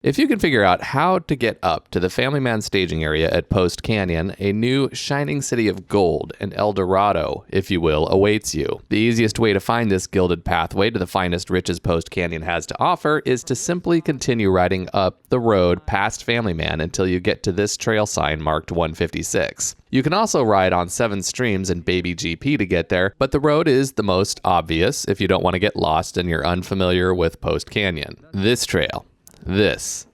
If you can figure out how to get up to the Family Man staging area at Post Canyon, a new shining city of gold, an El Dorado, if you will, awaits you. The easiest way to find this gilded pathway to the finest riches Post Canyon has to offer is to simply continue riding up the road past Family Man until you get to this trail sign marked 156. You can also ride on 7 Streams and Baby GP to get there, but the road is the most obvious if you don't want to get lost and you're unfamiliar with Post Canyon. This trail. This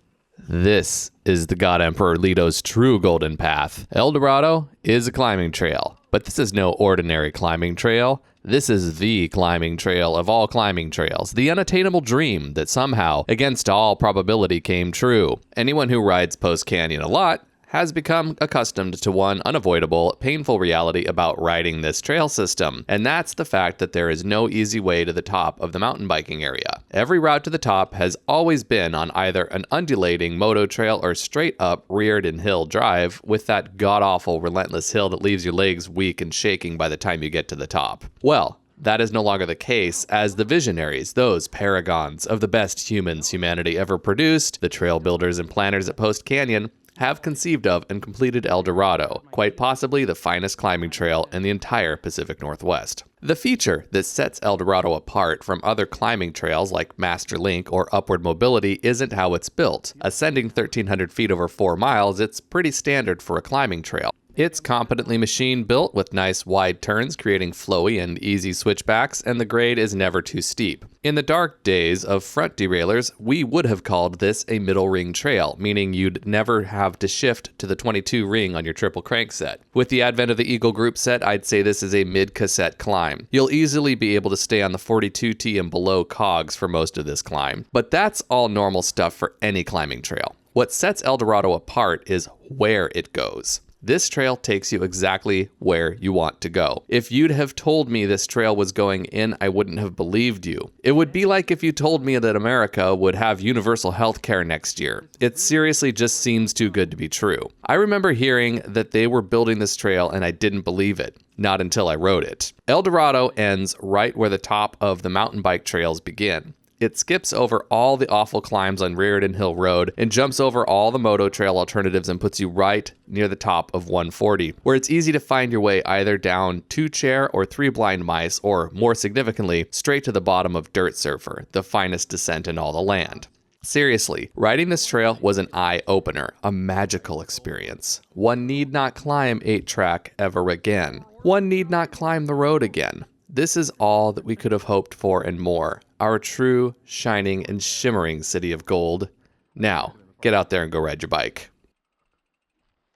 is the God Emperor Leto's true golden path. El Dorado is a climbing trail, but this is no ordinary climbing trail. This is the climbing trail of all climbing trails, the unattainable dream that somehow, against all probability, came true. Anyone who rides Post Canyon a lot has become accustomed to one unavoidable, painful reality about riding this trail system, and that's the fact that there is no easy way to the top of the mountain biking area. Every route to the top has always been on either an undulating moto trail or straight up Reardon Hill Drive with that god-awful relentless hill that leaves your legs weak and shaking by the time you get to the top. Well, that is no longer the case, as the visionaries, those paragons of the best humans humanity ever produced, the trail builders and planners at Post Canyon, have conceived of and completed El Dorado, quite possibly the finest climbing trail in the entire Pacific Northwest. The feature that sets El Dorado apart from other climbing trails like Master Link or Upward Mobility isn't how it's built. Ascending 1,300 feet over 4 miles, it's pretty standard for a climbing trail. It's competently machine-built with nice wide turns creating flowy and easy switchbacks, and the grade is never too steep. In the dark days of front derailers, we would have called this a middle ring trail, meaning you'd never have to shift to the 22 ring on your triple crank set. With the advent of the Eagle Group set, I'd say this is a mid-cassette climb. You'll easily be able to stay on the 42T and below cogs for most of this climb, but that's all normal stuff for any climbing trail. What sets El Dorado apart is where it goes. This trail takes you exactly where you want to go. If you'd have told me this trail was going in, I wouldn't have believed you. It would be like if you told me that America would have universal health care next year. It seriously just seems too good to be true. I remember hearing that they were building this trail and I didn't believe it. Not until I rode it. El Dorado ends right where the top of the mountain bike trails begin. It skips over all the awful climbs on Reardon Hill Road and jumps over all the moto trail alternatives and puts you right near the top of 140, where it's easy to find your way either down 2 Chair or 3 Blind Mice, or more significantly, straight to the bottom of Dirt Surfer, the finest descent in all the land. Seriously, riding this trail was an eye-opener, a magical experience. One need not climb 8-track ever again. One need not climb the road again. This is all that we could have hoped for and more. Our true, shining, and shimmering city of gold. Now, get out there and go ride your bike.